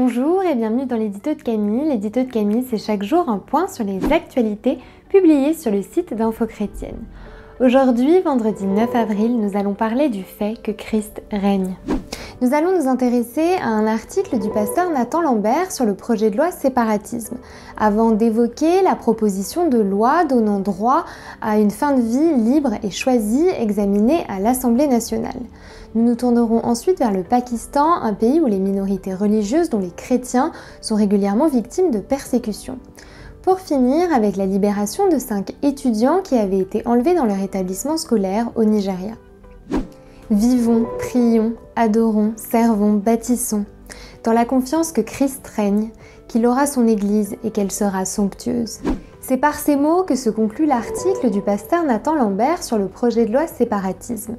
Bonjour et bienvenue dans l'édito de Camille. L'édito de Camille, c'est chaque jour un point sur les actualités publiées sur le site d'Info Chrétienne. Aujourd'hui, vendredi 9 avril, nous allons parler du fait que Christ règne. Nous allons nous intéresser à un article du pasteur Nathan Lambert sur le projet de loi séparatisme, avant d'évoquer la proposition de loi donnant droit à une fin de vie libre et choisie examinée à l'Assemblée nationale. Nous nous tournerons ensuite vers le Pakistan, un pays où les minorités religieuses, dont les chrétiens, sont régulièrement victimes de persécutions. Pour finir avec la libération de 5 étudiants qui avaient été enlevés dans leur établissement scolaire au Nigeria. Vivons, prions, adorons, servons, bâtissons, dans la confiance que Christ règne, qu'il aura son Église et qu'elle sera somptueuse. C'est par ces mots que se conclut l'article du pasteur Nathan Lambert sur le projet de loi séparatisme.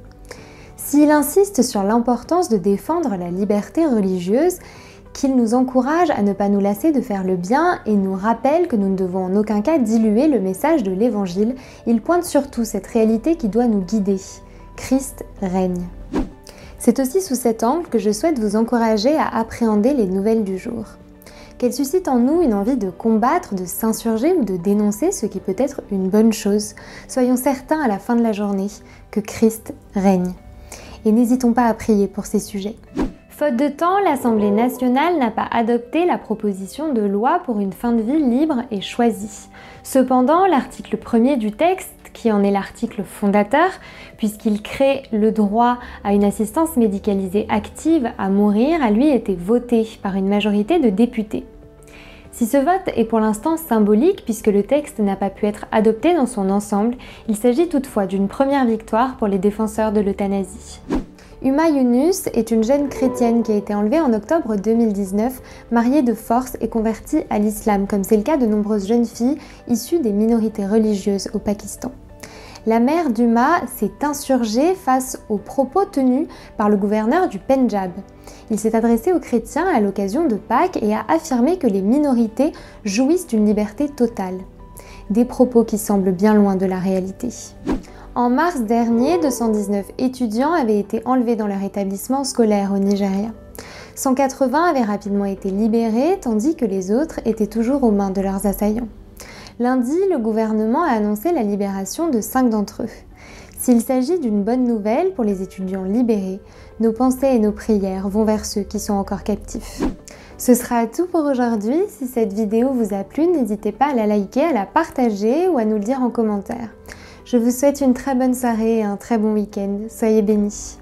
S'il insiste sur l'importance de défendre la liberté religieuse, qu'il nous encourage à ne pas nous lasser de faire le bien et nous rappelle que nous ne devons en aucun cas diluer le message de l'Évangile, il pointe surtout cette réalité qui doit nous guider. Christ règne. C'est aussi sous cet angle que je souhaite vous encourager à appréhender les nouvelles du jour. Qu'elles suscitent en nous une envie de combattre, de s'insurger ou de dénoncer ce qui peut être une bonne chose. Soyons certains à la fin de la journée que Christ règne. Et n'hésitons pas à prier pour ces sujets. Faute de temps, l'Assemblée nationale n'a pas adopté la proposition de loi pour une fin de vie libre et choisie. Cependant, l'article 1er du texte, qui en est l'article fondateur, puisqu'il crée le droit à une assistance médicalisée active à mourir, a lui été voté par une majorité de députés. Si ce vote est pour l'instant symbolique, puisque le texte n'a pas pu être adopté dans son ensemble, il s'agit toutefois d'une première victoire pour les défenseurs de l'euthanasie. Huma Yunus est une jeune chrétienne qui a été enlevée en octobre 2019, mariée de force et convertie à l'islam, comme c'est le cas de nombreuses jeunes filles issues des minorités religieuses au Pakistan. La mère d'Huma s'est insurgée face aux propos tenus par le gouverneur du Pendjab. Il s'est adressé aux chrétiens à l'occasion de Pâques et a affirmé que les minorités jouissent d'une liberté totale. Des propos qui semblent bien loin de la réalité. En mars dernier, 219 étudiants avaient été enlevés dans leur établissement scolaire au Nigeria. 180 avaient rapidement été libérés, tandis que les autres étaient toujours aux mains de leurs assaillants. Lundi, le gouvernement a annoncé la libération de 5 d'entre eux. S'il s'agit d'une bonne nouvelle pour les étudiants libérés, nos pensées et nos prières vont vers ceux qui sont encore captifs. Ce sera tout pour aujourd'hui. Si cette vidéo vous a plu, n'hésitez pas à la liker, à la partager ou à nous le dire en commentaire. Je vous souhaite une très bonne soirée et un très bon week-end. Soyez bénis.